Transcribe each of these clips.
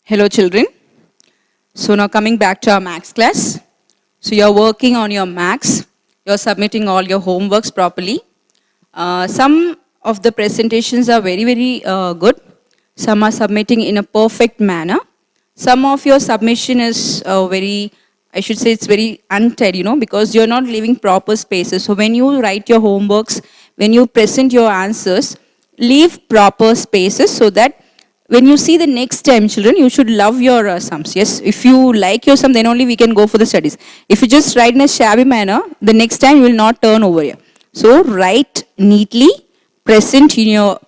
Hello children. So now coming back to our maths class. So you're working on your maths. You're submitting all your homeworks properly. Some of the presentations are very good. Some are submitting in a perfect manner. Some of your submission is I should say it's very untied, because you're not leaving proper spaces. So when you write your homeworks, when you present your answers, leave proper spaces so that when you see the next time, children, you should love your sums. Yes, if you like your sum, then only we can go for the studies. If you just write in a shabby manner, the next time you will not turn over here. So write neatly, present your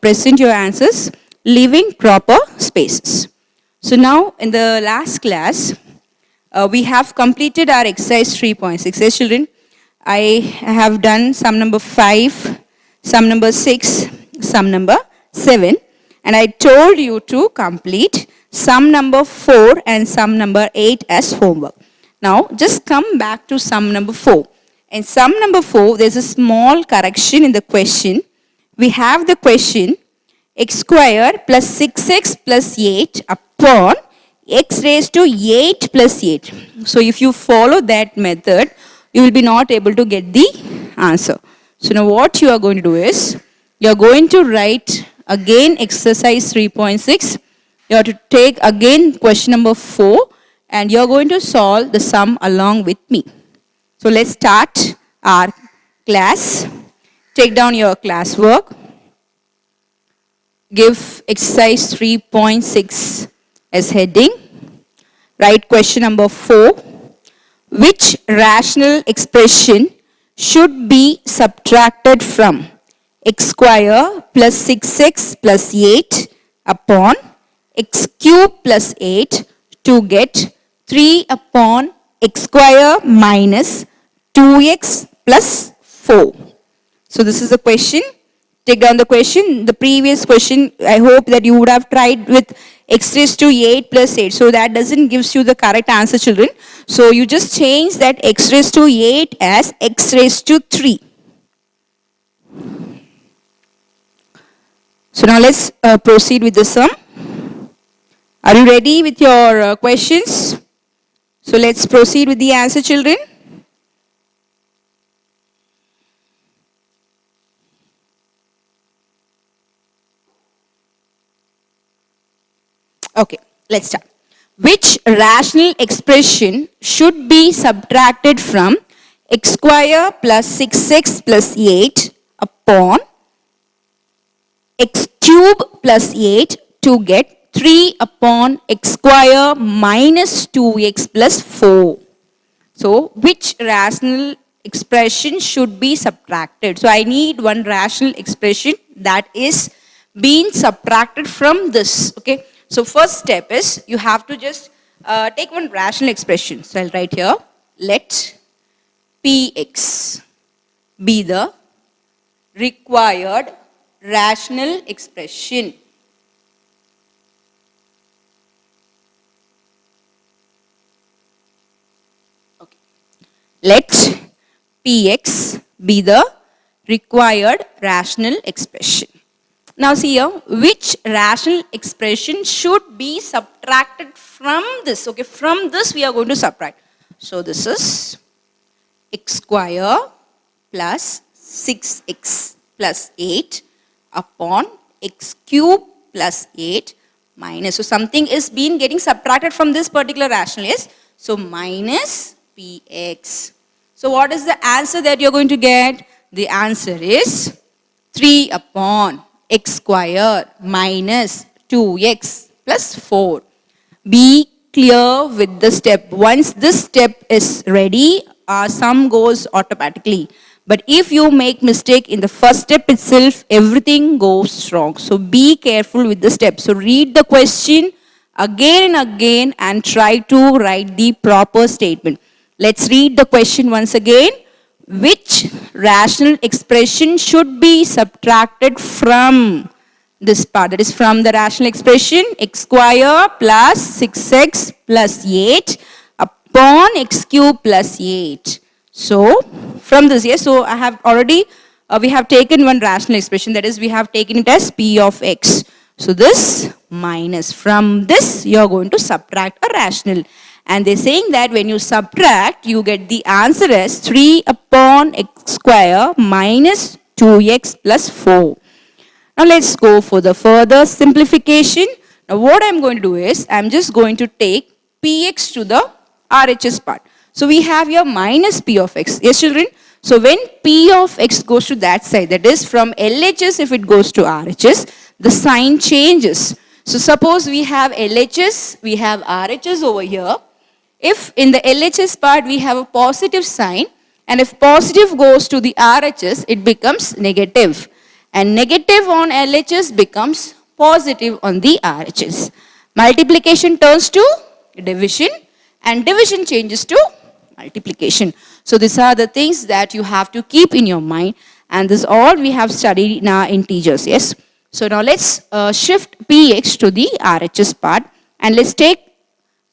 answers, leaving proper spaces. So now in the last class, we have completed our exercise 3.6. Yes, children, I have done sum number 5, sum number 6, sum number 7. And I told you to complete sum number 4 and sum number 8 as homework. Now, just come back to sum number 4. In sum number 4, there's a small correction in the question. We have the question, x square plus 6x plus 8 upon x raised to 8 plus 8. So, if you follow that method, you will be not able to get the answer. So, now what you are going to do is, you are going to write again exercise 3.6. You have to take again question number 4 and you are going to solve the sum along with me. So let's start our class. Take down your classwork. Give exercise 3.6 as heading. Write question number 4. Which rational expression should be subtracted from x square plus 6x plus 8 upon x cube plus 8 to get 3 upon x square minus 2x plus 4. So this is the question. Take down the question. The previous question, I hope that you would have tried with x raised to 8 plus 8. So that doesn't gives you the correct answer, children. So you just change that x raised to 8 as x raised to 3. So now let's proceed with the sum. Are you ready with your questions? So let's proceed with the answer, children. Okay, let's start. Which rational expression should be subtracted from x square plus 6x plus 8 upon x cube plus 8 to get 3 upon x square minus 2x plus 4. So, which rational expression should be subtracted? So, I need one rational expression that is being subtracted from this. Okay. So, first step is you have to just take one rational expression. So, I'll write here, let Px be the required rational expression. Okay. Let Px be the required rational expression. Now see here, which rational expression should be subtracted from this? Okay, from this we are going to subtract. So this is x square plus 6x plus 8 upon x cube plus 8 minus. So something is being getting subtracted from this particular rational, yes? So minus Px. So what is the answer that you're going to get? The answer is 3 upon x square minus 2x plus 4. Be clear with the step. Once this step is ready, our sum goes automatically. But if you make mistake in the first step itself, everything goes wrong. So be careful with the steps. So read the question again and again and try to write the proper statement. Let's read the question once again. Which rational expression should be subtracted from this part? That is from the rational expression x square plus 6x plus 8 upon x cube plus 8. So, from this, yes, so I have already, we have taken one rational expression, that is we have taken it as p of x. So, this minus. From this, you are going to subtract a rational. And they're saying that when you subtract, you get the answer as 3 upon x square minus 2x plus 4. Now let's go for the further simplification. Now what I'm going to do is, I'm just going to take px to the RHS part. So we have here minus p of x. Yes, children? So when p of x goes to that side, that is from LHS if it goes to RHS, the sign changes. So suppose we have LHS, we have RHS over here. If in the LHS part we have a positive sign, and if positive goes to the RHS, it becomes negative. And negative on LHS becomes positive on the RHS. Multiplication turns to division, and division changes to multiplication. So these are the things that you have to keep in your mind, and this all we have studied in our integers. Yes. So now let's shift px to the RHS part, and let's take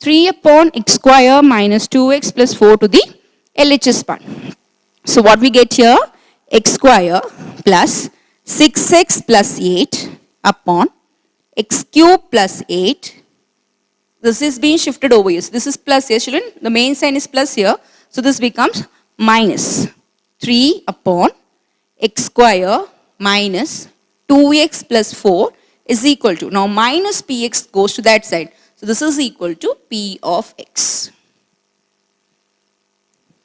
3 upon x square minus 2x plus 4 to the LHS part. So what we get here, x square plus 6x plus 8 upon x cube plus 8. This is being shifted over here. So this is plus here, children. The main sign is plus here. So this becomes minus 3 upon x square minus 2x plus 4 is equal to, now minus px goes to that side. So this is equal to p of x.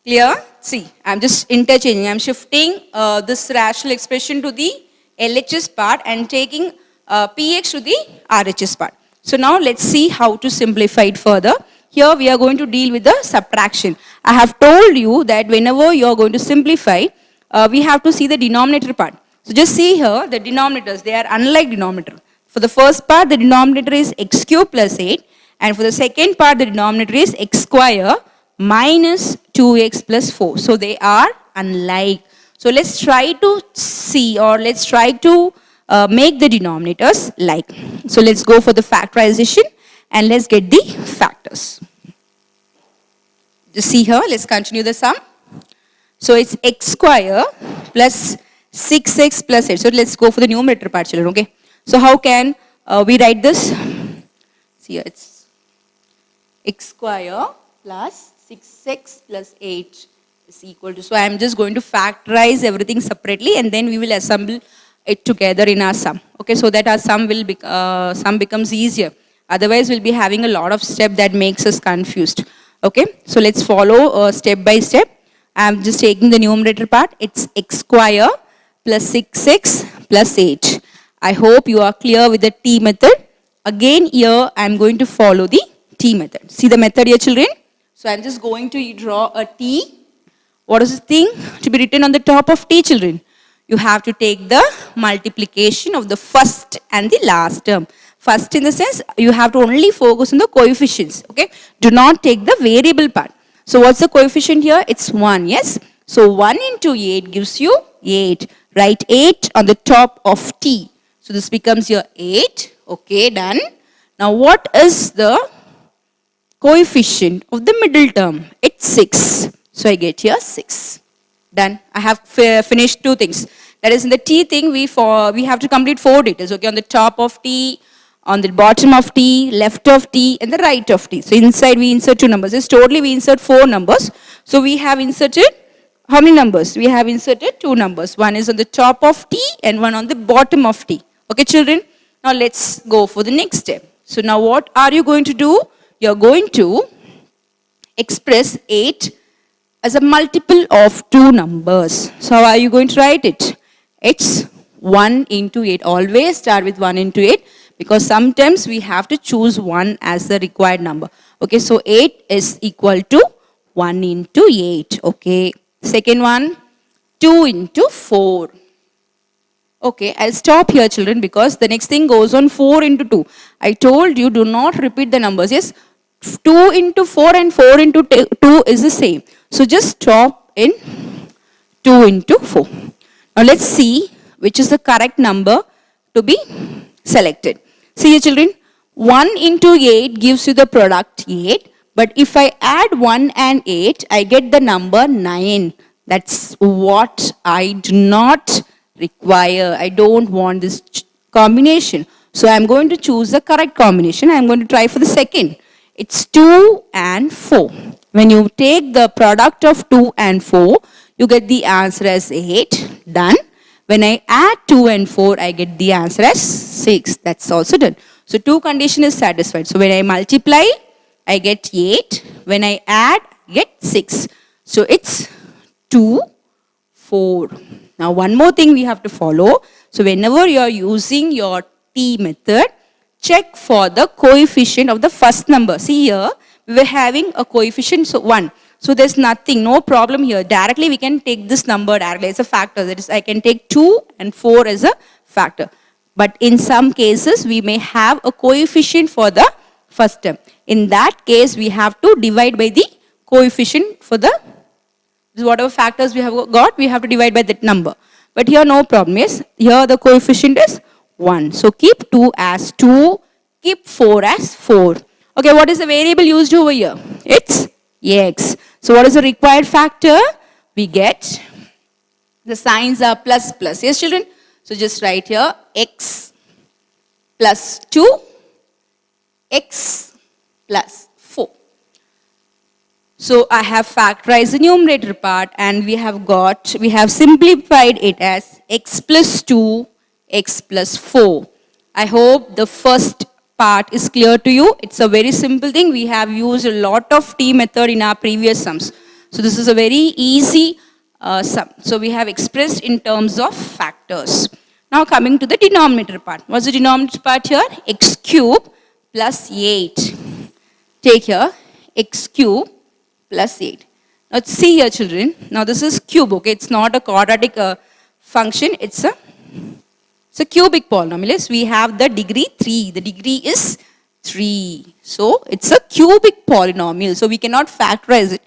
Clear? See, I'm just interchanging. I'm shifting this rational expression to the LHS part and taking px to the RHS part. So now let's see how to simplify it further. Here we are going to deal with the subtraction. I have told you that whenever you are going to simplify, we have to see the denominator part. So just see here the denominators, they are unlike denominator. For the first part, the denominator is x cube plus 8, and for the second part, the denominator is x square minus 2x plus 4. So they are unlike. So let's try to see, or let's try to make the denominators like. So let's go for the factorization and let's get the factors. Just see here, let's continue the sum. So it's x square plus 6x plus 8. So let's go for the numerator part, children, okay? So how can we write this? See here, it's x square plus 6x plus 8 is equal to, so I am just going to factorize everything separately and then we will assemble it together in our sum, okay, so that our sum will sum becomes easier. Otherwise we'll be having a lot of step that makes us confused, okay. So let's follow step by step. I am just taking the numerator part. It's x square plus 6x plus 8. I hope you are clear with the t method. Again here I am going to follow the t method. See the method here, children. So I am just going to draw a t. What is the thing to be written on the top of t, children? You have to take the multiplication of the first and the last term. First in the sense, you have to only focus on the coefficients, okay? Do not take the variable part. So what's the coefficient here? It's 1, yes? So 1 into 8 gives you 8. Write 8 on the top of t. So this becomes your 8, okay, done. Now what is the coefficient of the middle term? It's 6. So I get here 6. Done. I have finished two things. That is, in the t thing, we have to complete 4 details. Okay, on the top of t, on the bottom of t, left of t, and the right of t. So inside we insert 2 numbers. Yes, totally we insert 4 numbers. So we have inserted how many numbers? We have inserted 2 numbers. One is on the top of t and one on the bottom of t. Okay, children. Now let's go for the next step. So now what are you going to do? You are going to express 8 as a multiple of 2 numbers. So how are you going to write it? It's 1 into 8. Always start with 1 into 8 because sometimes we have to choose 1 as the required number. Okay, so 8 is equal to 1 into 8. Okay, second one, 2 into 4. Okay, I'll stop here, children, because the next thing goes on 4 into 2. I told you, do not repeat the numbers. Yes, 2 into 4 and 4 into 2 is the same. So just stop in 2 into 4. Now let's see which is the correct number to be selected. See here, children, 1 into 8 gives you the product 8. But if I add 1 and 8, I get the number 9. That's what I do not require. I don't want this combination. So I'm going to choose the correct combination. I'm going to try for the second. It's 2 and 4. When you take the product of 2 and 4, you get the answer as 8. Done. When I add 2 and 4, I get the answer as 6. That's also done. So 2 condition is satisfied. So when I multiply, I get 8. When I add, I get 6. So it's 2, 4. Now one more thing we have to follow. So whenever you are using your T method, check for the coefficient of the first number. See here, we were having a coefficient 1. So there's nothing, no problem here. Directly we can take this number directly as a factor. That is, I can take 2 and 4 as a factor. But in some cases, we may have a coefficient for the first term. In that case, we have to divide by the coefficient for the, whatever factors we have got, we have to divide by that number. But here no problem. Yes, here the coefficient is 1. So keep 2 as 2, keep 4 as 4. Okay, what is the variable used over here? It's x. So what is the required factor? We get, the signs are plus plus. Yes, children? So just write here x plus 2, x plus 4. So I have factorized the numerator part and we have simplified it as x plus 2, x plus 4. I hope the first part is clear to you. It's a very simple thing. We have used a lot of T method in our previous sums. So this is a very easy sum. So we have expressed in terms of factors. Now coming to the denominator part. What's the denominator part here? X cube plus 8. Take here x cube plus 8. Now see here children. Now this is cube, okay? It's not a quadratic function. It's a cubic polynomial. Yes, we have the degree 3. The degree is 3. So it's a cubic polynomial. So we cannot factorize it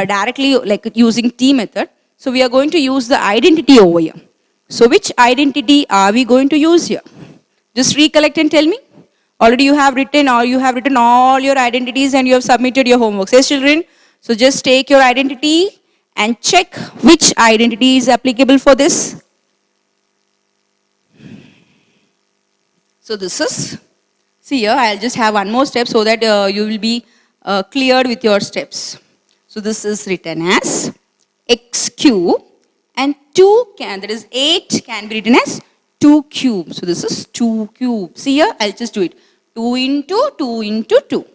directly like using T method. So we are going to use the identity over here. So which identity are we going to use here? Just recollect and tell me. Already you have written all your identities and you have submitted your homework. Yes, children. So just take your identity and check which identity is applicable for this. So this is, see here, I'll just have one more step so that you will be cleared with your steps. So this is written as x cube and 2 that is 8 can be written as 2 cube. So this is 2 cube. See here, I'll just do it. 2 into 2 into 2.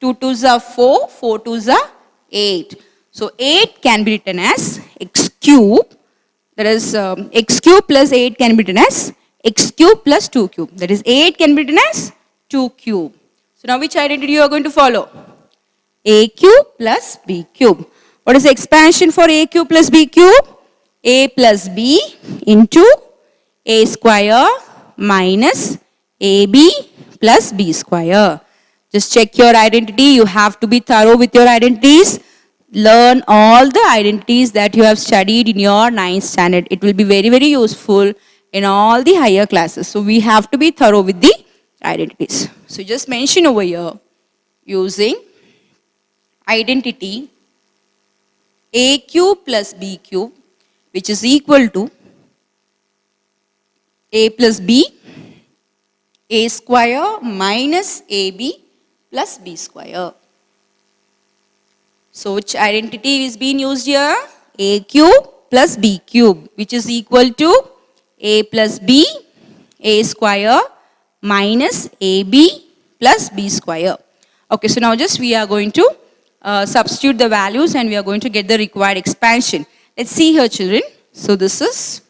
2 2s are 4, 4 2s are 8. So 8 can be written as x cube. That is x cube plus 8 can be written as x cube plus 2 cube. That is 8 can be written as 2 cube. So now which identity you are going to follow? A cube plus b cube. What is the expansion for a cube plus b cube? A plus b into a square minus ab plus b square. Just check your identity. You have to be thorough with your identities. Learn all the identities that you have studied in your 9th standard. It will be very, very useful in all the higher classes. So we have to be thorough with the identities. So just mention over here using identity a cube plus b cube, which is equal to a plus b, a square minus ab plus b square. So which identity is being used here? A cube plus b cube, which is equal to a plus b, a square minus ab plus b square. Okay, so now just we are going to substitute the values and we are going to get the required expansion. Let's see here children. So this is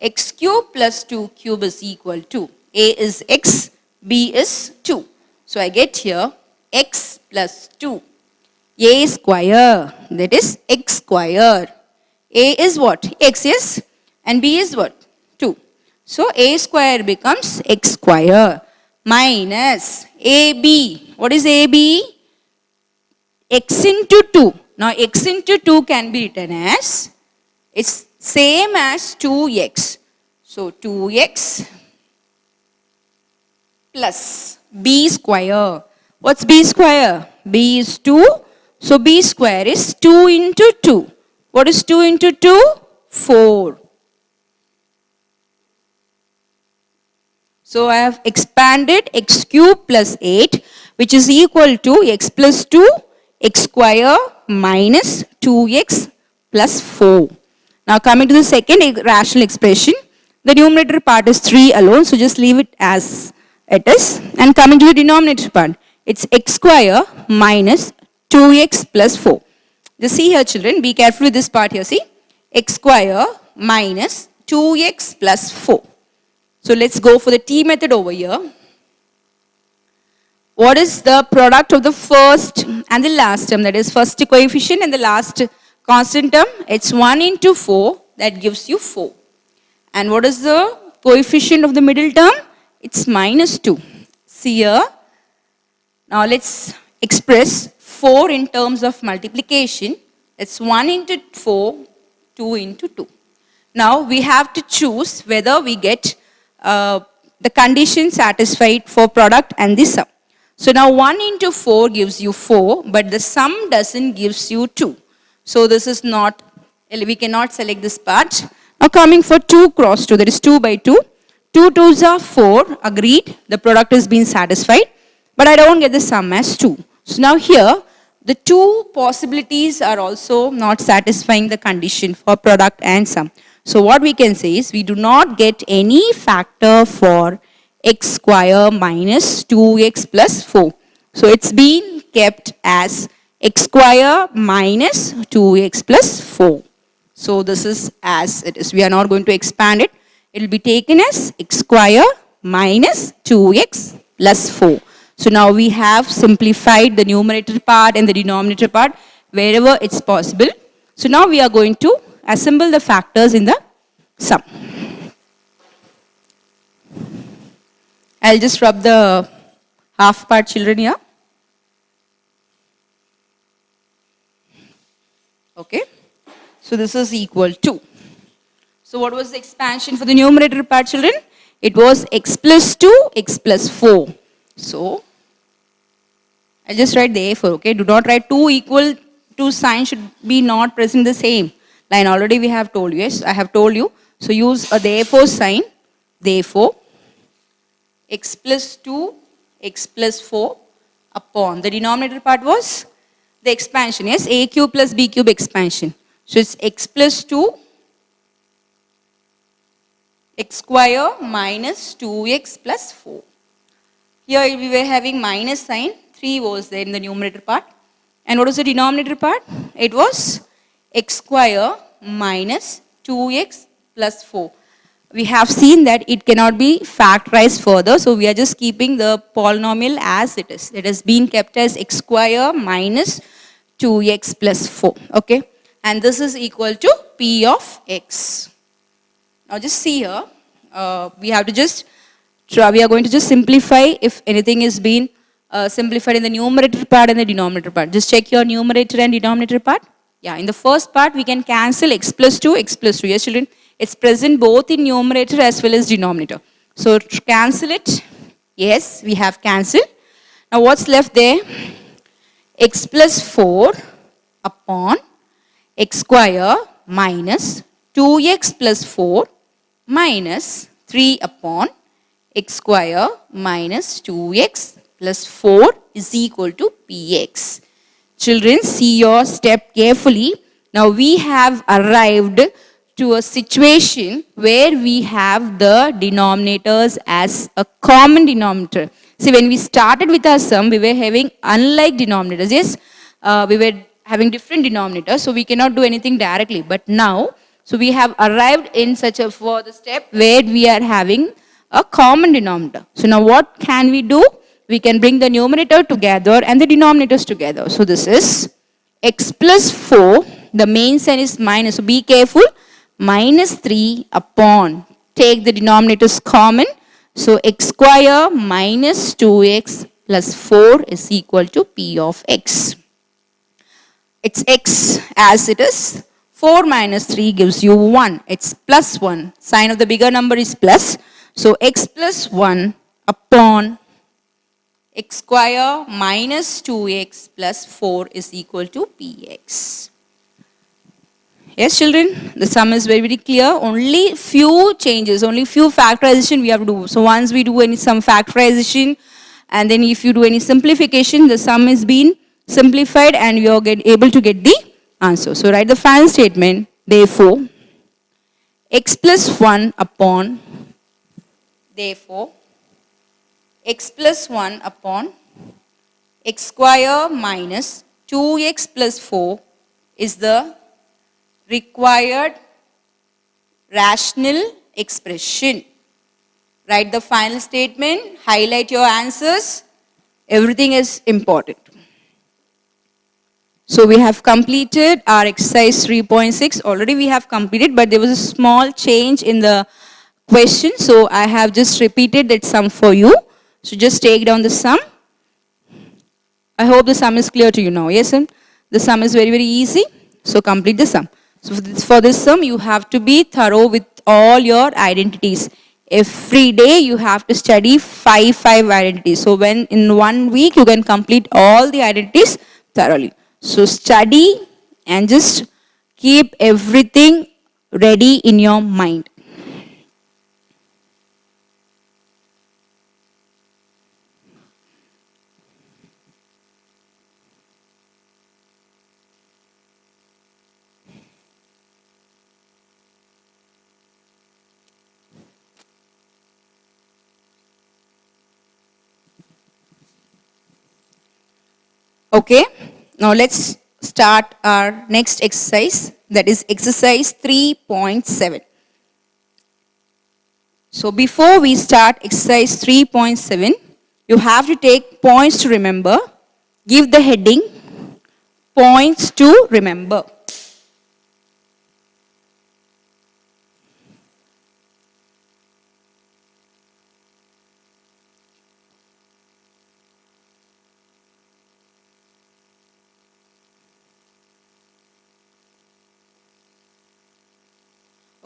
x cube plus 2 cube is equal to a is x, b is 2. So I get here x plus 2. A square, that is x square. A is what? X, yes. And b is what? 2. So a square becomes x square minus ab. What is ab? X into 2. Now x into 2 can be written as, it's same as 2x. So 2x plus b square. What's b square? B is 2. So b square is 2 into 2. What is 2 into 2? 4. So I have expanded x cube plus 8, which is equal to x plus 2 x square minus 2x plus 4. Now coming to the second rational expression, the numerator part is 3 alone, so just leave it as it is. And coming to the denominator part, it's x square minus 2x plus 4. Just see here children, be careful with this part here, see. X square minus 2x plus 4. So let's go for the T method over here. What is the product of the first and the last term? That is first coefficient and the last constant term. It's 1 into 4, that gives you 4. And what is the coefficient of the middle term? It's minus 2. See here. Now let's express 4 in terms of multiplication. It's 1 into 4, 2 into 2. Now we have to choose whether we get the condition satisfied for product and the sum. So now 1 into 4 gives you 4, but the sum doesn't gives you 2. So this is not, we cannot select this part. Now coming for 2 cross 2, that is 2 by 2. 2 2s are 4, agreed, the product is being satisfied, but I don't get the sum as 2. So now here, the two possibilities are also not satisfying the condition for product and sum. So what we can say is we do not get any factor for x square minus 2x plus 4. So it's been kept as x square minus 2x plus 4. So this is as it is. We are not going to expand it. It will be taken as x square minus 2x plus 4. So now we have simplified the numerator part and the denominator part wherever it's possible. So now we are going to assemble the factors in the sum. I'll just rub the half part children here. Okay. So this is equal to. So what was the expansion for the numerator part children? It was x plus 2, x plus 4. So I'll just write the A4, okay? Do not write 2 equal to sign should be not present in the same line. Already we have told you, yes, I have told you. So use the A4 sign, therefore, x plus 2, x plus 4 upon, the denominator part was the expansion, yes, a cube plus b cube expansion. So it's x plus 2, x square minus 2x plus 4. Here we were having minus sign, 3 was there in the numerator part. And what was the denominator part? It was x square minus 2x plus 4. We have seen that it cannot be factorized further, so we are just keeping the polynomial as it is. It has been kept as x square minus 2x plus 4. Okay, and this is equal to p of x. Now just see here, we have to just try, we are going to just simplify if anything is being simplified in the numerator part and the denominator part. Just check your numerator and denominator part. Yeah, in the first part we can cancel x plus 2, x plus 2. Yes children, it's present both in numerator as well as denominator. So cancel it. Yes, we have cancelled. Now what's left there? X plus 4 upon x square minus 2x plus 4 minus 3 upon x square minus 2x plus 4 is equal to px. Children, see your step carefully. Now we have arrived to a situation where we have the denominators as a common denominator. See, when we started with our sum, we were having unlike denominators. Yes, we were having different denominators, so we cannot do anything directly. But now, so we have arrived in such a further step where we are having a common denominator. So now what can we do? We can bring the numerator together and the denominators together. So this is x plus 4, the main sign is minus, so be careful, minus 3 upon, take the denominators common, so x square minus 2x plus 4 is equal to p of x. It's x as it is, 4 minus 3 gives you 1, it's plus 1, sign of the bigger number is plus, so x plus 1 upon x square minus 2x plus 4 is equal to px. Yes, children, the sum is very, very clear. Only few changes, only few factorization we have to do. So once we do any some factorization, and then if you do any simplification, the sum is being simplified and you are able to get the answer. So write the final statement. Therefore, x plus 1 upon, therefore, x plus 1 upon x square minus 2x plus 4 is the required rational expression. Write the final statement, highlight your answers. Everything is important. So we have completed our exercise 3.6. Already we have completed, but there was a small change in the question. So I have just repeated that sum for you. So just take down the sum. I hope the sum is clear to you now. Yes, sir? The sum is very, very easy. So complete the sum. So for this sum, you have to be thorough with all your identities. Every day you have to study five identities. So when in 1 week you can complete all the identities thoroughly. So study and just keep everything ready in your mind. Okay, now let's start our next exercise, that is exercise 3.7. So before we start exercise 3.7, you have to take points to remember. Give the heading points to remember.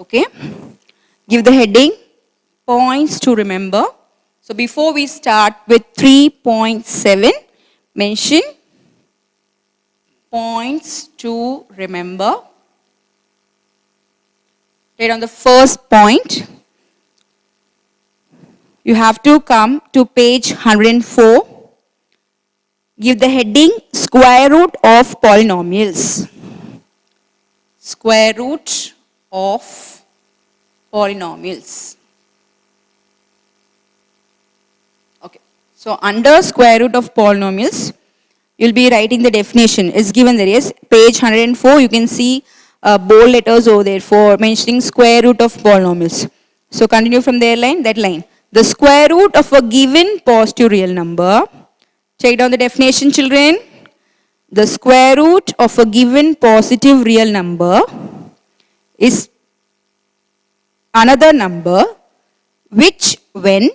Okay, give the heading points to remember. So before we start with 3.7, mention points to remember. Right on the first point, you have to come to page 104. Give the heading square root of polynomials. Square root of polynomials. Okay. So under square root of polynomials, you'll be writing the definition. It's given there. Yes. Page 104, you can see bold letters over there for mentioning square root of polynomials. So continue from their line, that line. The square root of a given positive real number. Check down the definition, children. The square root of a given positive real number is another number which, when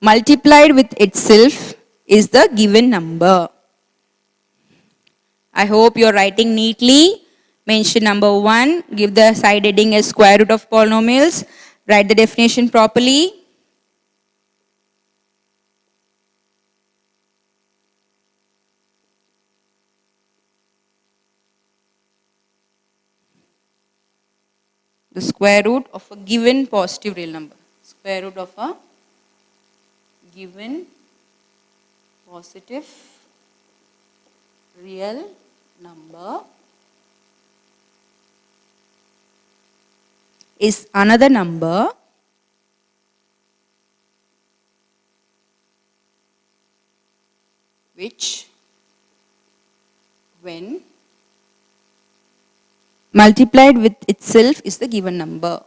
multiplied with itself, is the given number. I hope you're writing neatly. Mention number 1. Give the side heading as square root of polynomials. Write the definition properly. The square root of a given positive real number. Square root of a given positive real number is another number which, when multiplied with itself, is the given number.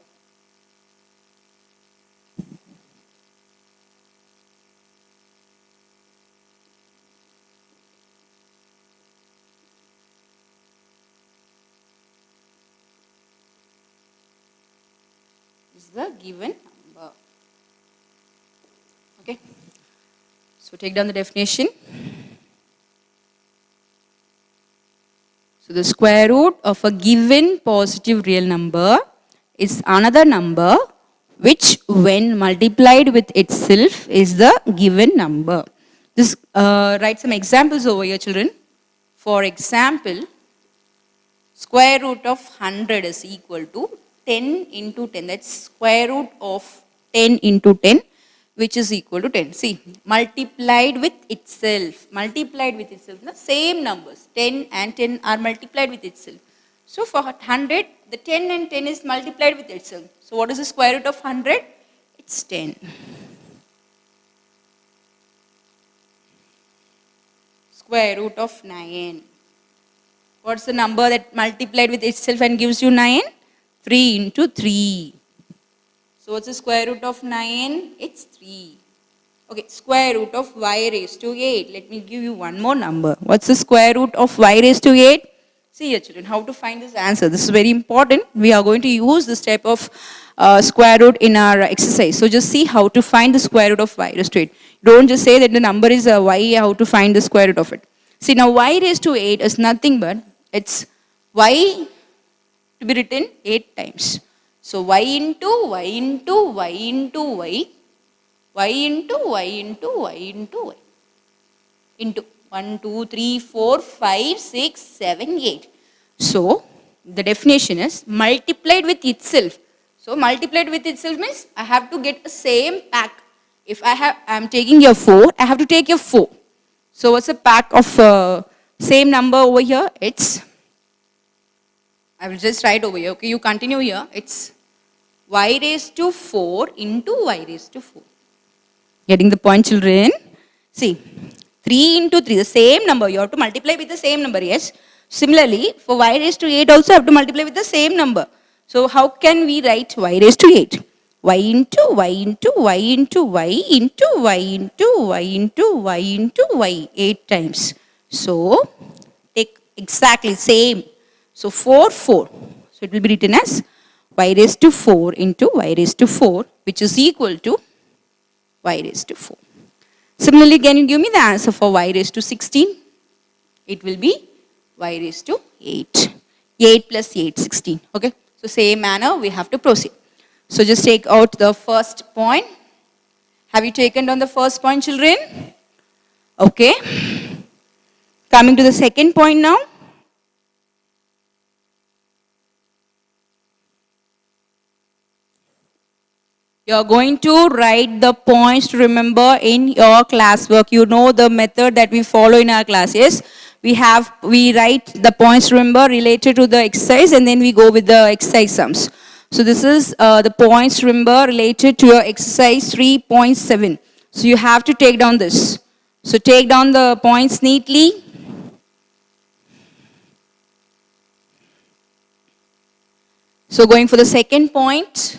Is the given number. Okay. So take down the definition. So the square root of a given positive real number is another number which, when multiplied with itself, is the given number. This write some examples over here, children. For example, Square root of 100 is equal to 10 into 10. That's square root of 10 into 10, which is equal to 10. See, multiplied with itself. Multiplied with itself. The same numbers. 10 and 10 are multiplied with itself. So for 100, the 10 and 10 is multiplied with itself. So what is the square root of 100? It's 10. Square root of 9. What's the number that multiplied with itself and gives you 9? 3 into 3. So what's the square root of 9? It's 3. Okay, square root of y raised to 8. Let me give you one more number. What's the square root of y raised to 8? See here children, how to find this answer. This is very important. We are going to use this type of square root in our exercise. So just see how to find the square root of y raised to 8. Don't just say that the number is y, how to find the square root of it. See now y raised to 8 is nothing but it's y to be written 8 times. So y into y into y into y, y into y into y into y, into 1, 2, 3, 4, 5, 6, 7, 8. So the definition is multiplied with itself. So multiplied with itself means I have to get the same pack. If I am taking your 4, I have to take your 4. So what's a pack of same number over here? It's, I will just write over here. Okay, you continue here. It's y raised to 4 into y raised to 4. Getting the point, children? See, 3 into 3, the same number. You have to multiply with the same number, yes? Similarly, for y raised to 8 also have to multiply with the same number. So how can we write y raised to 8? Y into y into y into y into y into y into y into y 8 times. So take exactly same. So 4, 4. So it will be written as y raised to 4 into y raised to 4, which is equal to y raised to 4. Similarly, can you give me the answer for y raised to 16? It will be y raised to 8. 8 plus 8, 16. Okay. So same manner we have to proceed. So just take out the first point. Have you taken down the first point, children? Okay. Coming to the second point now. You are going to write the points to remember in your classwork. You know the method that we follow in our class. Yes, we write the points to remember related to the exercise, and then we go with the exercise sums. So this is the points to remember related to your exercise 3.7. So you have to take down this. So take down the points neatly. So going for the second point.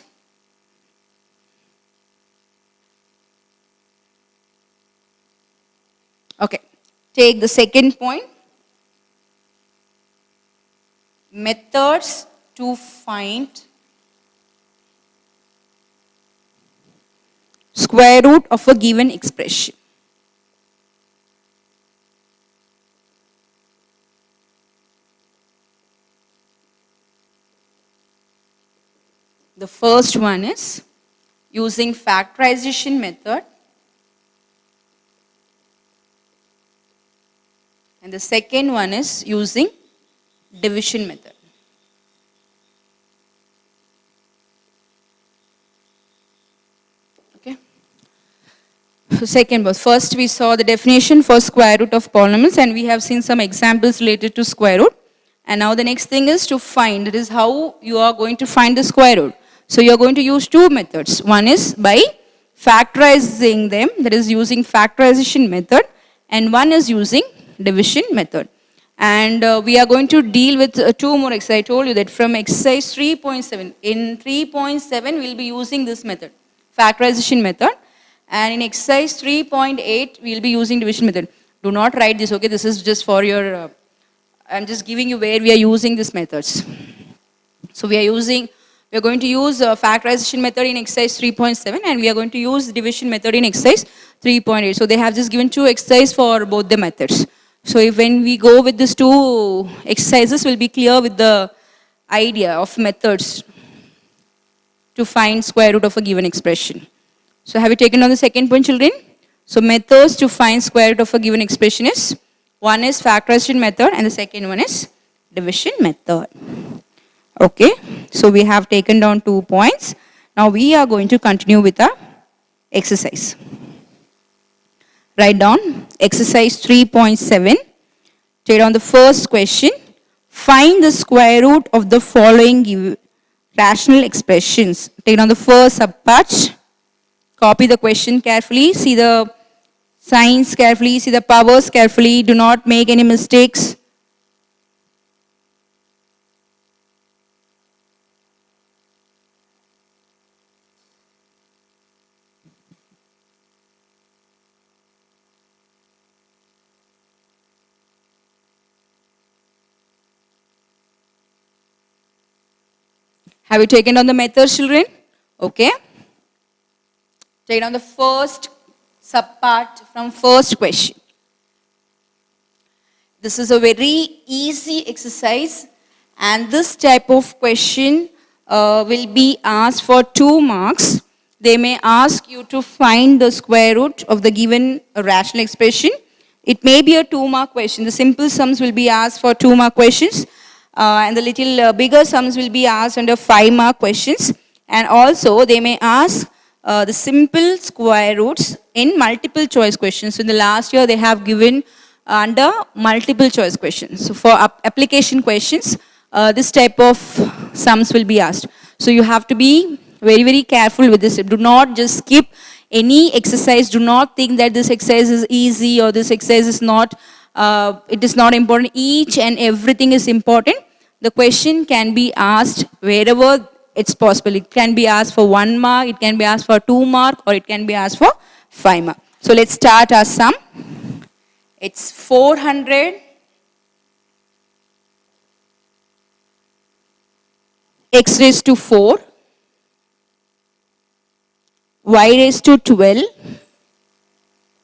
Okay, take the second point. Methods to find square root of a given expression. The first one is using factorization method. And the second one is using division method. Okay. So second was, first we saw the definition for square root of polynomials, and we have seen some examples related to square root. And now the next thing is to find, that is how you are going to find the square root. So you are going to use two methods. One is by factorizing them, that is using factorization method, and one is using division method. And we are going to deal with two more exercises. I told you that from exercise 3.7. In 3.7, we will be using this method, factorization method. And in exercise 3.8, we will be using division method. Do not write this, okay? This is just for your, I'm just giving you where we are using these methods. So we are going to use factorization method in exercise 3.7, and we are going to use division method in exercise 3.8. So they have just given two exercises for both the methods. So when we go with these two exercises, we'll be clear with the idea of methods to find square root of a given expression. So have you taken on the second point, children? So methods to find square root of a given expression is, one is factorization method and the second one is division method. Okay, so we have taken down 2 points. Now we are going to continue with our exercise. Write down exercise 3.7. Take down the first question. Find the square root of the following rational expressions. Take down the first subpart. Copy the question carefully. See the signs carefully. See the powers carefully. Do not make any mistakes. Have you taken down the method, children? Okay. Take down the first subpart from first question. This is a very easy exercise, and this type of question will be asked for 2 marks. They may ask you to find the square root of the given rational expression. It may be a 2-mark question. The simple sums will be asked for 2-mark questions. And the little bigger sums will be asked under 5-mark questions. And also they may ask the simple square roots in multiple choice questions. So in the last year they have given under multiple choice questions. So for application questions, this type of sums will be asked. So you have to be very, very careful with this. Do not just skip any exercise. Do not think that this exercise is easy or this exercise is not it is not important. Each and everything is important. The question can be asked wherever it's possible. It can be asked for 1 mark, it can be asked for 2 mark, or it can be asked for 5 mark. So let's start our sum. It's 400 x raised to 4 y raised to 12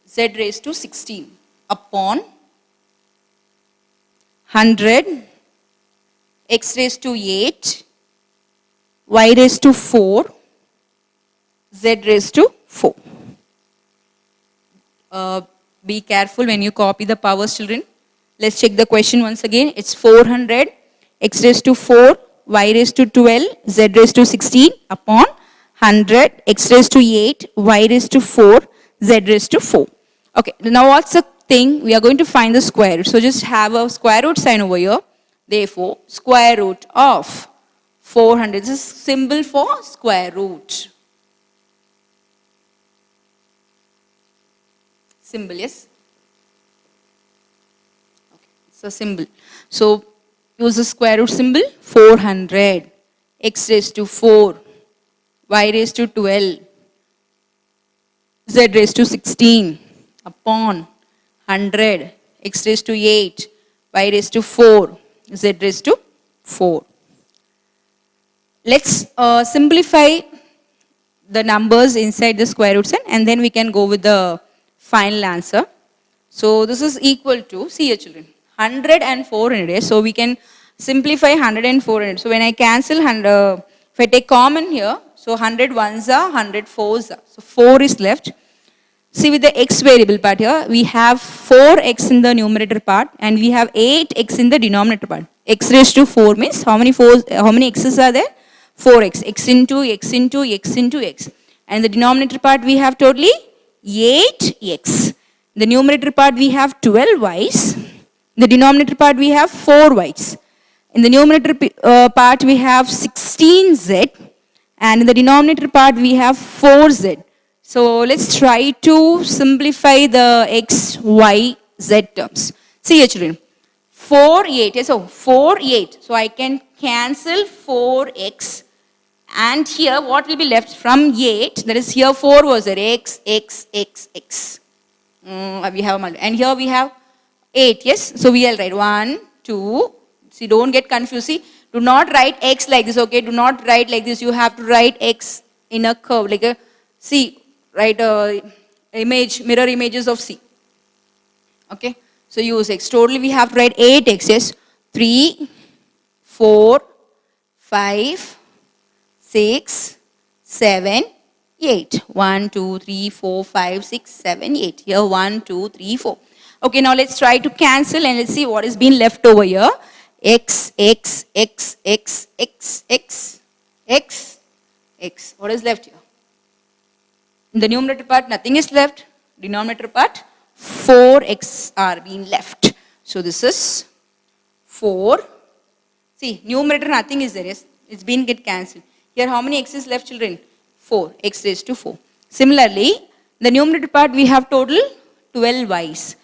z raised to 16 upon 100 x raised to 8 y raised to 4 z raised to 4. Be careful when you copy the powers, children. Let's check the question once again. It's 400 x raised to 4 y raised to 12 z raised to 16 upon 100 x raised to 8 y raised to 4 z raised to 4. Okay, now what's the thing? We are going to find the square root. So just have a square root sign over here. Therefore, square root of 400. This is symbol for square root. Symbol, yes? Okay, it's a symbol. So use the square root symbol. 400 x raised to 4 y raised to 12 z raised to 16 upon 100 x raised to 8 y raised to 4 z raised to 4. Let's simplify the numbers inside the square root sign, and then we can go with the final answer. So this is equal to, see here children, 100 and 400. So we can simplify 100 and 400. So when I cancel 100, if I take common here, so 100 ones are, 100 fours are. So 4 is left. See, with the x variable part here, we have 4x in the numerator part and we have 8x in the denominator part. X raised to 4 means how many x's are there? 4x. X into x into x into x. And the denominator part we have totally 8x. The numerator part we have 12y's. The denominator part we have 4y's. In the numerator part we have 16z. And in the denominator part we have 4z. So let's try to simplify the x, y, z terms. See here children, 4, 8, yes, so 4, 8. So I can cancel 4x and here what will be left from 8, that is here 4 was there, x, x, x, x. We have and here we have 8, yes. So we will write 1, 2, see don't get confused, see. Do not write x like this, okay. Do not write like this, you have to write x in a curve, like a, see. Write mirror images of C. Okay. So use x. Totally we have to write 8 x's. 3, 4, 5, 6, 7, 8. 1, 2, 3, 4, 5, 6, 7, 8. Here 1, 2, 3, 4. Okay, now let's try to cancel and let's see what is being left over here. X, X, X, X, X, X, X, X. What is left here? In the numerator part, nothing is left. Denominator part, 4x are being left. So this is 4. See, numerator nothing is there. Yes, it's been get cancelled. Here how many x is left, children? 4. X raised to 4. Similarly, the numerator part we have total 12 y's.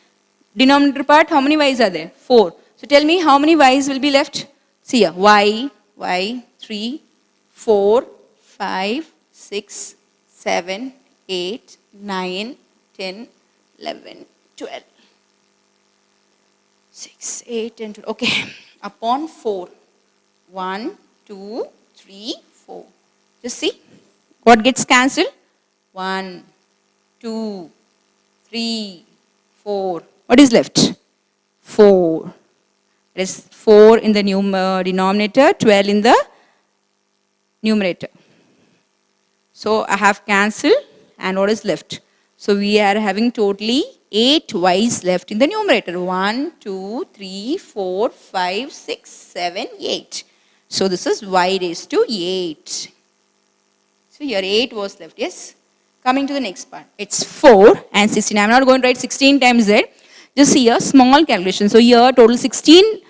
Denominator part, how many y's are there? 4. So tell me how many y's will be left? See here, y, 3, 4, 5, 6, 7, 8, 9, 10, 11, 12. 6, 8, 10, 12. Okay, upon 4. 1, 2, 3, 4. Just see, what gets cancelled? 1, 2, 3, 4. What is left? 4. There is 4 in the denominator, 12 in the numerator. So I have cancelled, and what is left? So we are having totally 8 y's left in the numerator. 1, 2, 3, 4, 5, 6, 7, 8. So this is y raised to 8. So here 8 was left, yes? Coming to the next part. It's 4 and 16. I'm not going to write 16 times z. Just see a small calculation. So here total 16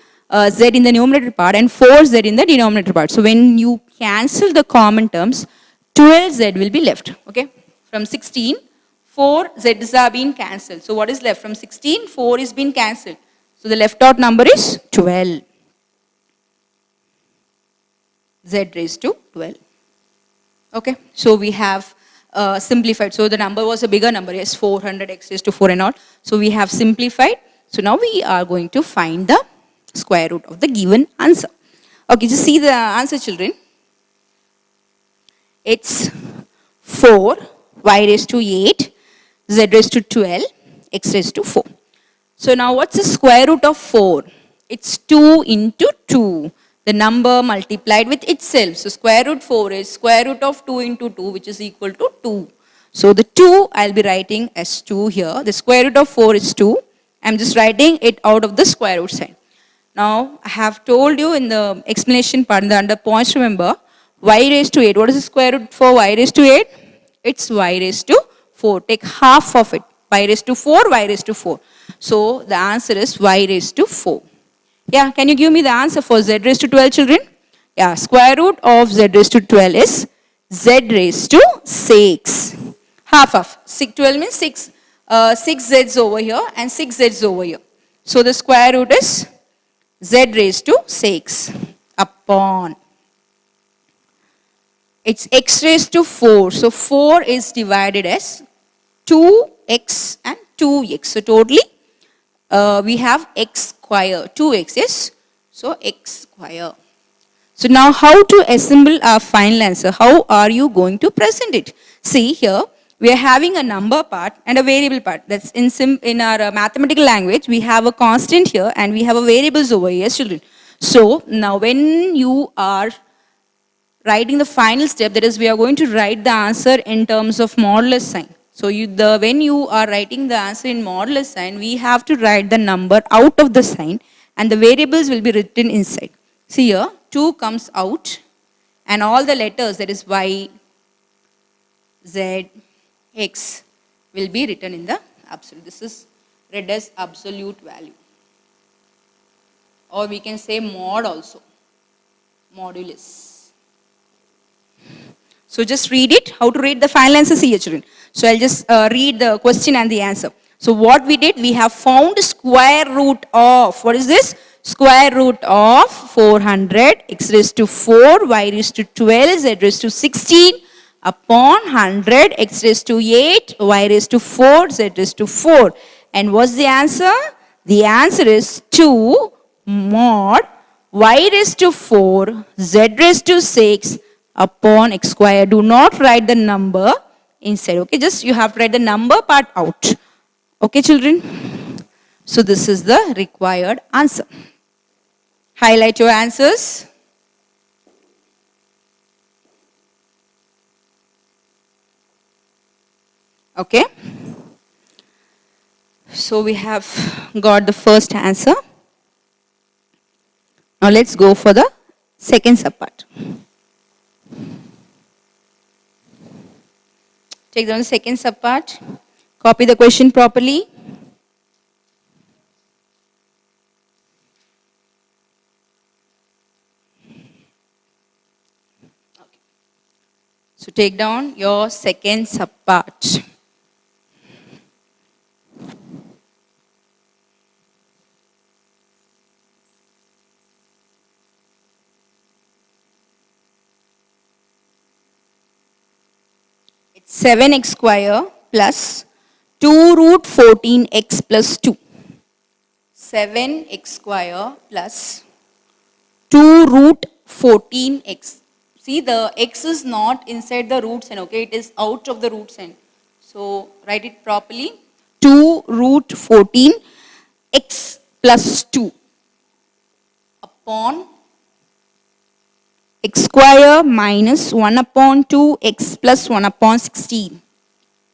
z in the numerator part and 4z in the denominator part. So when you cancel the common terms, 12z will be left. Okay? From 16, 4 z's are being cancelled. So what is left? From 16, 4 is being cancelled. So the left out number is 12. Z raised to 12. Okay? So we have simplified. So the number was a bigger number. Yes, 400 x raised to 4 and all. So we have simplified. So now we are going to find the square root of the given answer. Okay, just see the answer, children. It's 4 y raised to 8 z raised to 12 x raised to 4. So now what's the square root of 4? It's 2 into 2. The number multiplied with itself. So square root 4 is square root of 2 into 2, which is equal to 2. So the 2 I'll be writing as 2 here. The square root of 4 is 2. I'm just writing it out of the square root sign. Now I have told you in the explanation part, in the under points, remember, y raised to 8. What is the square root for y raised to 8? It's y raised to 4. Take half of it. Y raised to 4, y raised to 4. So the answer is y raised to 4. Yeah, can you give me the answer for z raised to 12, children? Yeah, square root of z raised to 12 is z raised to 6. Half of 12 means 6. 6 z's over here and 6 z's over here. So the square root is z raised to 6 upon. It's x raised to 4. So 4 is divided as 2x and 2x. So totally we have x square, 2x, yes? So x square. So now how to assemble our final answer? How are you going to present it? See here, we are having a number part and a variable part. That's in our mathematical language, we have a constant here and we have a variables over here, children. So now when you are writing the final step, that is we are going to write the answer in terms of modulus sign. So when you are writing the answer in modulus sign, we have to write the number out of the sign and the variables will be written inside. See here, 2 comes out and all the letters, that is y, z, x, will be written in the absolute. This is read as absolute value. Or we can say mod also, modulus. So just read it, how to read the final answer, see here, children. So I'll just read the question and the answer. So what we did, we have found square root of, what is this? Square root of 400 x raised to 4 y raised to 12 z raised to 16 upon 100 x raised to 8 y raised to 4 z raised to 4. And what's the answer? The answer is 2 mod y raised to 4 z raised to 6 upon x square. Do not write the number inside, okay? Just you have to write the number part out. Okay, children? So this is the required answer. Highlight your answers. Okay? So we have got the first answer. Now let's go for the second subpart. Take down the second subpart. Copy the question properly. Okay. So take down your second subpart. It's 7x square plus 2 root 14x plus 2. 7x square plus 2 root 14x. See, the x is not inside the root sign, okay? It is out of the root sign. So, write it properly. 2 root 14 x plus 2 upon x square minus 1 upon 2 x plus 1 upon 16.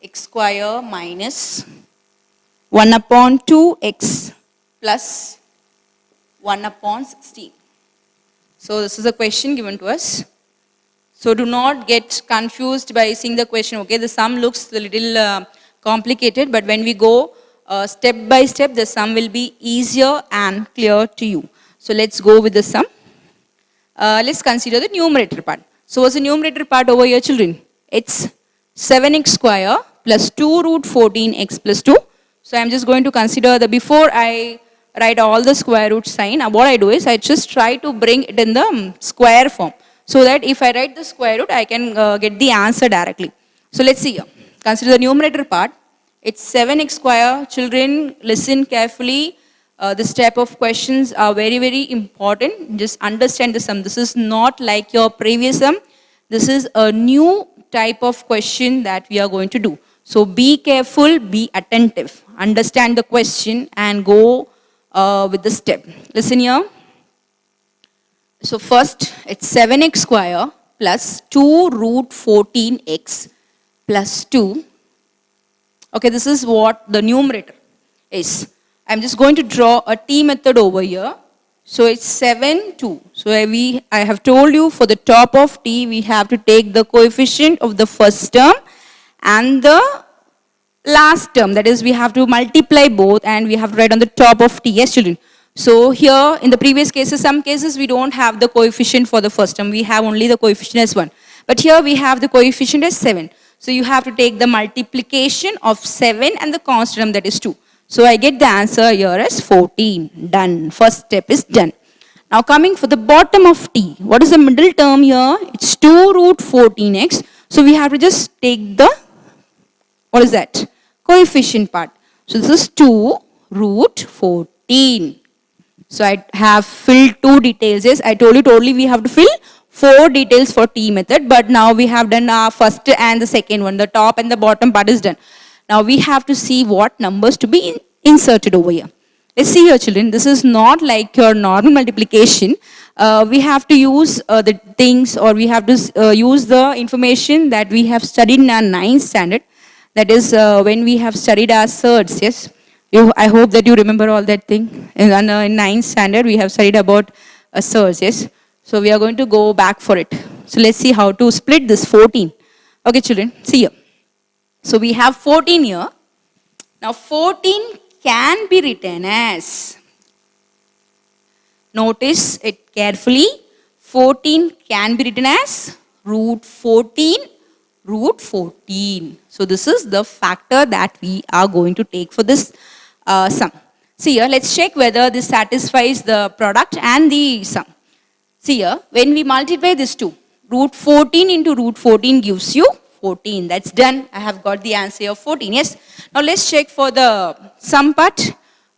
X square minus 1 upon 2 x plus 1 upon 16. So this is a question given to us. So do not get confused by seeing the question. Okay, the sum looks a little complicated, but when we go step by step, the sum will be easier and clear to you. So let's go with the sum. Let's consider the numerator part. So what's the numerator part over here, children? It's 7x square plus 2 root 14x plus 2. So I'm just going to consider the, before I write all the square root sign, what I do is I just try to bring it in the square form, so that if I write the square root, I can get the answer directly. So let's see here. Consider the numerator part. It's 7x square. Children, listen carefully. This type of questions are very, very important. Just understand the sum. This is not like your previous sum. This is a new type of question that we are going to do. So be careful, be attentive. Understand the question and go with the step. Listen here. So first, it's 7x square plus 2 root 14x plus 2. Okay, this is what the numerator is. I'm just going to draw a T method over here. So it's 7, 2. So I have told you for the top of T, we have to take the coefficient of the first term and the last term. That is, we have to multiply both and we have to write on the top of T. Yes, children. So here in the previous cases, some cases we don't have the coefficient for the first term. We have only the coefficient as 1. But here we have the coefficient as 7. So you have to take the multiplication of 7 and the constant term, that is 2. So I get the answer here as 14. Done. First step is done. Now coming for the bottom of T. What is the middle term here? It's 2 root 14x. So we have to just take the, what is that? Coefficient part. So this is 2 root 14. So I have filled 2 details. Yes, I told you totally we have to fill 4 details for T method. But now we have done our first and the second one. The top and the bottom part is done. Now we have to see what numbers to be inserted over here. Let's see here, children. This is not like your normal multiplication. We have to use the things, or we have to use the information that we have studied in our 9th standard. That is when we have studied our surds. Yes, I hope that you remember all that thing. In 9th standard, we have studied about surds. Yes, so we are going to go back for it. So let's see how to split this 14. Okay, children. See here. So we have 14 here. Now 14 can be written as, notice it carefully, 14 can be written as root 14, root 14. So this is the factor that we are going to take for this sum. See here, let's check whether this satisfies the product and the sum. See here, when we multiply this two, root 14 into root 14 gives you 14. That's done. I have got the answer of 14. Yes. Now let's check for the sum part.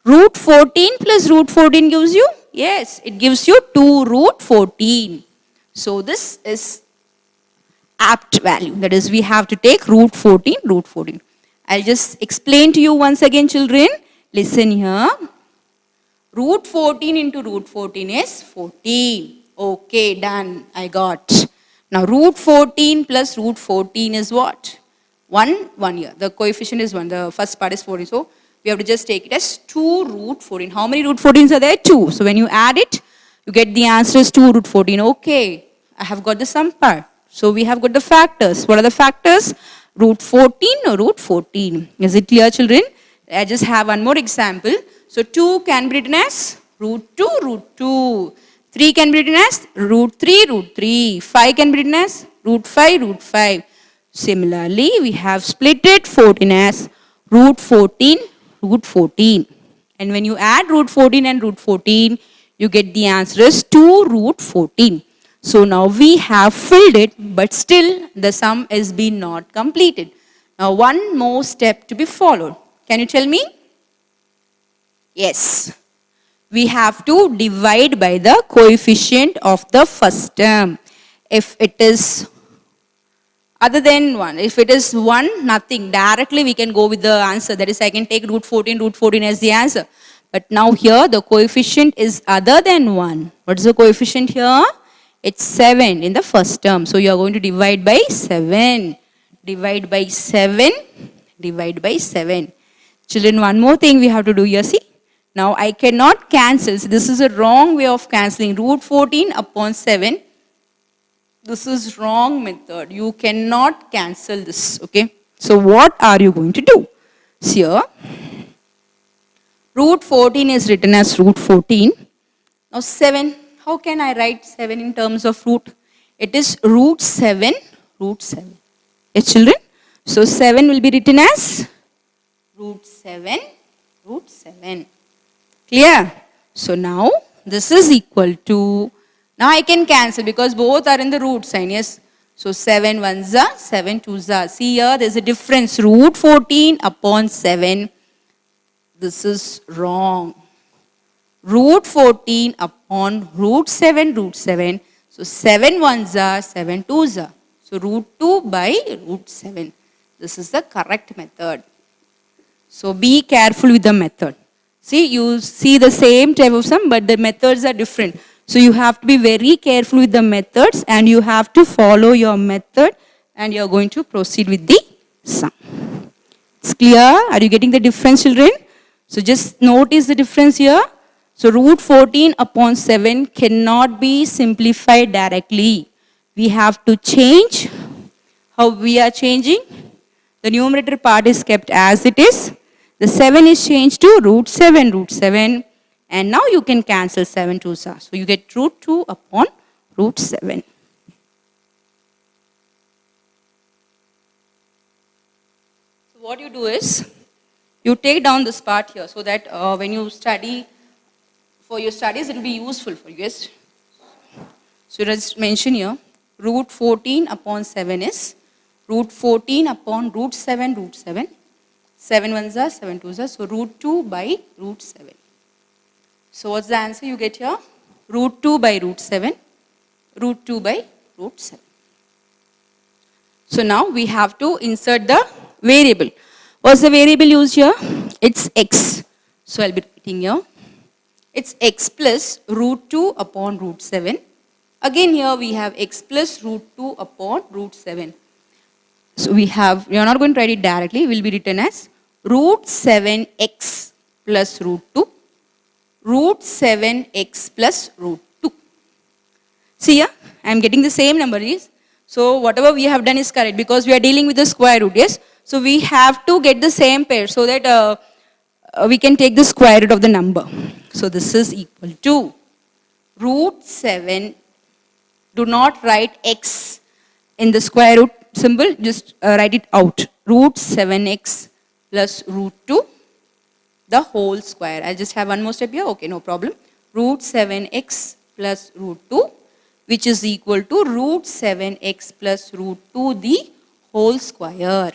Root 14 plus root 14 gives you? Yes, it gives you 2 root 14. So this is apt value. That is, we have to take root 14, root 14. I'll just explain to you once again, children. Listen here. Root 14 into root 14 is 14. Okay, done. I got. Now root 14 plus root 14 is what? 1 here. The coefficient is 1. The first part is 14. So we have to just take it as 2 root 14. How many root 14s are there? 2. So when you add it, You get the answer is 2 root 14. Okay, I have got the sum part. So we have got the factors. What are the factors? Root 14 or root 14. Is it clear, children? I just have one more example. So 2 can be written as root 2, root 2. 3 can be written as root 3, root 3. 5 can be written as root 5, root 5. Similarly, we have split it 14 as root 14, root 14. And when you add root 14 and root 14, you get the answer as 2 root 14. So now we have filled it, but still the sum is being not completed. Now one more step to be followed. Can you tell me? Yes. We have to divide by the coefficient of the first term. If it is other than 1, if it is 1, nothing. Directly we can go with the answer. That is, I can take root 14 as the answer. But now here the coefficient is other than 1. What is the coefficient here? It's 7 in the first term. So you are going to divide by 7. Divide by 7. Divide by 7. Children, one more thing we have to do here. See? Now I cannot cancel. So this is a wrong way of cancelling. Root 14 upon 7. This is wrong method. You cannot cancel this. Okay. So what are you going to do? See here. Root 14 is written as root 14. Now 7. How can I write 7 in terms of root? It is root 7, root 7. Yes, children? So 7 will be written as root 7, root 7. Clear? So now this is equal to, now I can cancel because both are in the root sign, yes. So 7 ones are, 7 twos are. See here, there is a difference. Root 14 upon 7. This is wrong. Root 14 upon root 7, root 7. So 7 ones are, 7 twos are. So root 2 by root 7. This is the correct method. So be careful with the method. See, you see the same type of sum, but the methods are different. So you have to be very careful with the methods and you have to follow your method and you are going to proceed with the sum. It's clear? Are you getting the difference, children? So just notice the difference here. So root 14 upon 7 cannot be simplified directly. We have to change. How we are changing? The numerator part is kept as it is. The 7 is changed to root 7, root 7. And now you can cancel 7 twos. So you get root 2 upon root 7. So what you do is, you take down this part here so that when you study, for your studies it will be useful for you. Yes. So let's mention here, root 14 upon 7 is root 14 upon root 7, root 7. 7 ones are, 7 twos are. So root 2 by root 7. So what's the answer you get here? Root 2 by root 7. Root 2 by root 7. So now we have to insert the variable. What's the variable used here? It's x. So I'll be writing here. It's x plus root 2 upon root 7. Again here we have x plus root 2 upon root 7. So we are not going to write it directly. It will be written as root 7x plus root 2. Root 7x plus root 2. See here, I am getting the same number. Yes? So whatever we have done is correct because we are dealing with the square root. Yes. So we have to get the same pair so that we can take the square root of the number. So this is equal to root 7. Do not write x in the square root symbol. Just write it out. Root 7x plus root 2. The whole square. I just have one more step here. Okay, no problem. Root 7x plus root 2, which is equal to root 7x plus root 2 the whole square.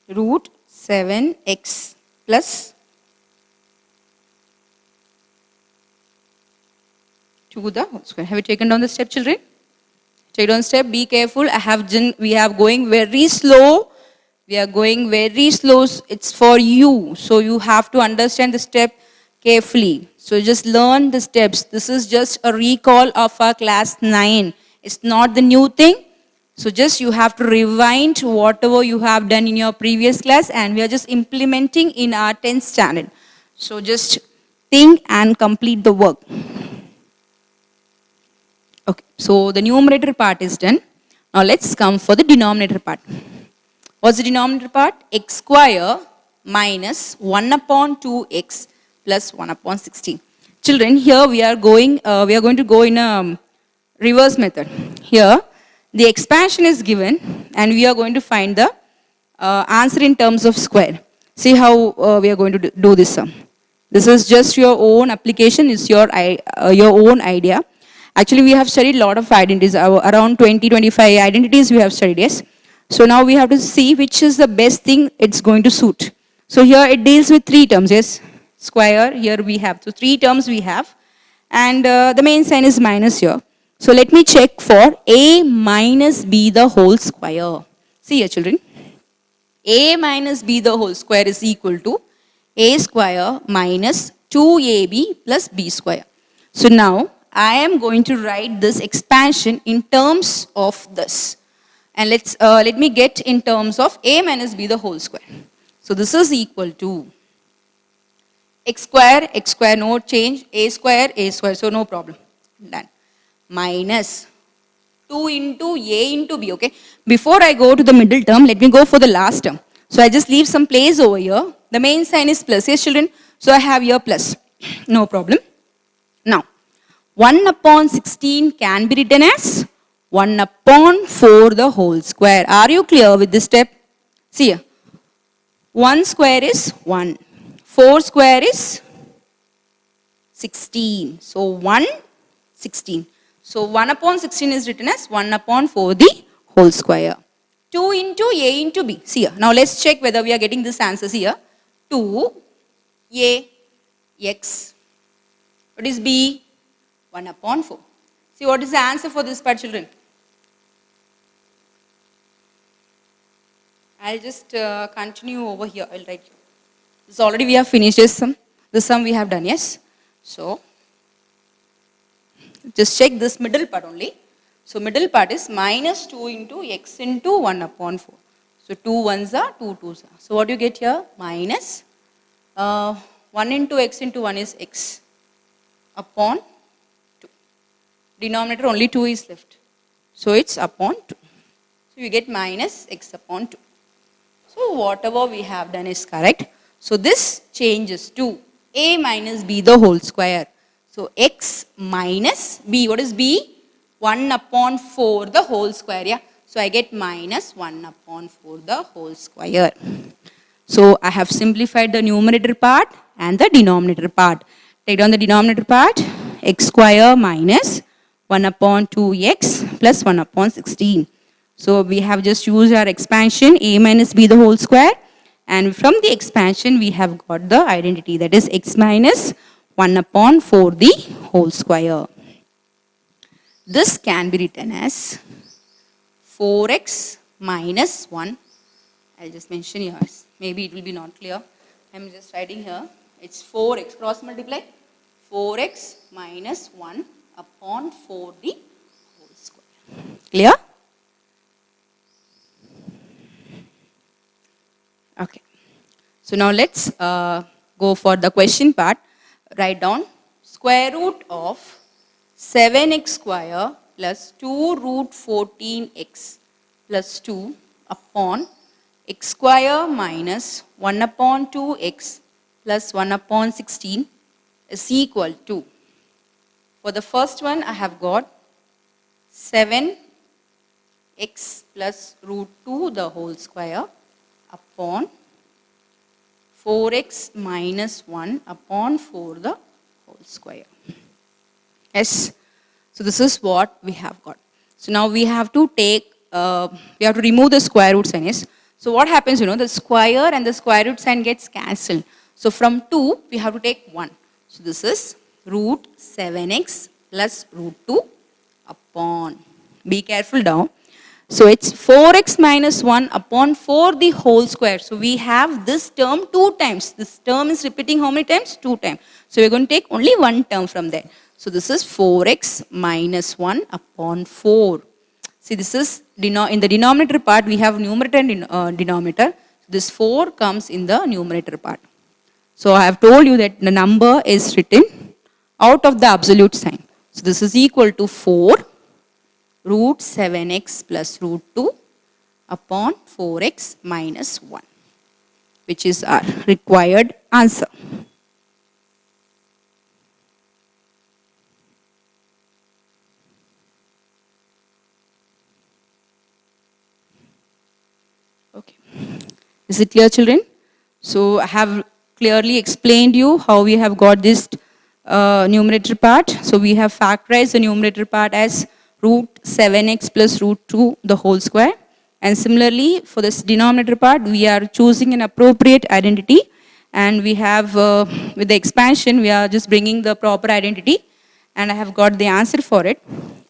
Root 7x plus 2 the whole square. Have you taken down the step, children? Take down step, be careful. We have going very slow. We are going very slow. It's for you. So you have to understand the step carefully. So just learn the steps. This is just a recall of our class 9. It's not the new thing. So just you have to rewind whatever you have done in your previous class, and we are just implementing in our 10th standard. So just think and complete the work. Okay, so the numerator part is done. Now let's come for the denominator part. What's the denominator part? X square minus 1 upon 2x plus 1 upon 16. Children, here we are going to go in a reverse method. Here, the expansion is given and we are going to find the answer in terms of square. See how we are going to do this sum. This is just your own application, it's your own idea. Actually, we have studied a lot of identities, around 20-25 identities we have studied, yes. So now we have to see which is the best thing it's going to suit. So here it deals with 3 terms, yes. Square, here we have, so 3 terms we have. And the main sign is minus here. So let me check for a minus b the whole square. See here children, a minus b the whole square is equal to a square minus 2ab plus b square. So now I am going to write this expansion in terms of this. And let me get in terms of a minus b the whole square. So this is equal to x square, no change, a square, so no problem, done. Minus 2 into a into b, okay. Before I go to the middle term, let me go for the last term. So I just leave some place over here. The main sign is plus, yes children. So I have here plus, no problem. Now, 1 upon 16 can be written as 1 upon 4 the whole square. Are you clear with this step? See here. 1 square is 1. 4 square is 16. So 1, 16. So 1 upon 16 is written as 1 upon 4 the whole square. 2 into a into b. See here. Now let's check whether we are getting this answers here. 2 a x. What is b? 1 upon 4. See what is the answer for this part, children? I'll just continue over here. I'll write you. This already we have finished this sum. This sum we have done, yes. So just check this middle part only. So middle part is minus 2 into x into 1 upon 4. So 2 1s are 2 2s are. So what do you get here? Minus 1 into x into 1 is x upon 2. Denominator only 2 is left. So it's upon 2. So you get minus x upon 2. So whatever we have done is correct. So this changes to a minus b the whole square. So x minus b. What is b? 1 upon 4 the whole square. Yeah. So I get minus 1 upon 4 the whole square. So I have simplified the numerator part and the denominator part. Take down the denominator part. X square minus 1 upon 2x plus 1 upon 16. So we have just used our expansion a minus b the whole square. And from the expansion we have got the identity, that is x minus 1 upon 4 the whole square. This can be written as 4x minus 1. I'll just mention here. Maybe it will be not clear. I'm just writing here. It's 4x. Cross multiply. 4x minus 1 upon 4 the whole square. Clear? Okay. So now let's go for the question part. Write down square root of 7x square plus 2 root 14x plus 2 upon x square minus 1 upon 2x plus 1 upon 16 is equal to, for the first one I have got 7x plus root 2 the whole square upon 4x minus 1 upon 4 the whole square. Yes. So this is what we have got. So now we have to take, we have to remove the square root sign. Yes. So what happens, the square and the square root sign gets cancelled. So from 2, we have to take 1. So this is root 7x plus root 2 upon. Be careful now. So it's 4x minus 1 upon 4 the whole square. So we have this term 2 times. This term is repeating how many times? 2 times. So we're going to take only one term from there. So this is 4x minus 1 upon 4. See, this is in the denominator part, we have numerator and denominator. This 4 comes in the numerator part. So I have told you that the number is written out of the absolute sign. So this is equal to 4 root 7x plus root 2 upon 4x minus 1, which is our required answer. Okay. Is it clear, children? So I have clearly explained you how we have got this numerator part. So we have factorized the numerator part as root 7x plus root 2 the whole square. And similarly, for this denominator part, we are choosing an appropriate identity. And we have, with the expansion, we are just bringing the proper identity. And I have got the answer for it.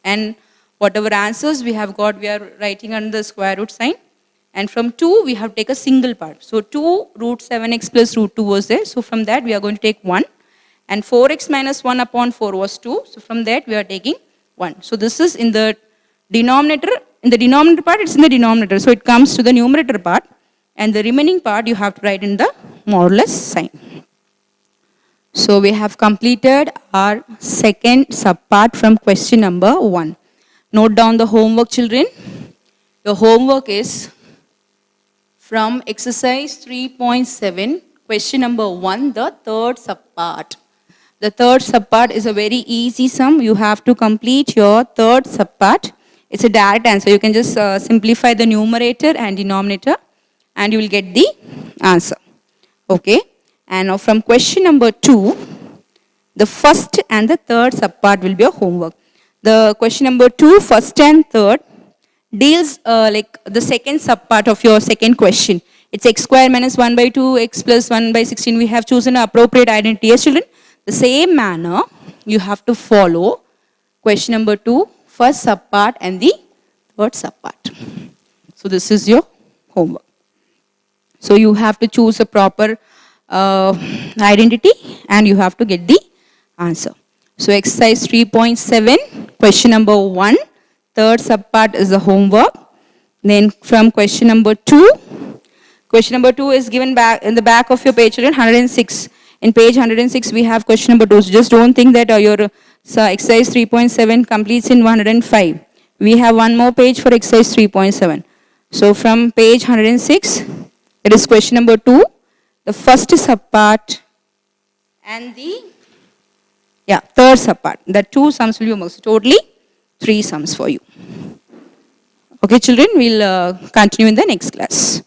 And whatever answers we have got, we are writing under the square root sign. And from 2, we have taken a single part. So 2 root 7x plus root 2 was there. So from that, we are going to take 1. And 4x minus 1 upon 4 was 2. So from that, we are taking 1. So this is in the denominator. In the denominator part, it's in the denominator. So it comes to the numerator part. And the remaining part, you have to write in the modulus sign. So we have completed our second subpart from question number 1. Note down the homework, children. Your homework is from exercise 3.7, question number 1, the third subpart. The third subpart is a very easy sum. You have to complete your third subpart. It's a direct answer. You can just simplify the numerator and denominator and you will get the answer. Okay. And now from question number 2, the first and the third subpart will be your homework. The question number 2, first and third, deals like the second subpart of your second question. It's x square minus 1 by 2, x plus 1 by 16. We have chosen an appropriate identity. Yes, children? The same manner you have to follow question number 2, first subpart and the third subpart. So this is your homework. So you have to choose a proper identity and you have to get the answer. So exercise 3.7, question number 1. Third subpart is the homework. Then from question number 2. Question number 2 is given back in the back of your page, children, 106. In page 106, we have question number 2. So just don't think that your exercise 3.7 completes in 105. We have one more page for exercise 3.7. So from page 106, it is question number 2, the first subpart and the third subpart. The 2 sums will be almost totally 3 sums for you. Okay, children, we'll continue in the next class.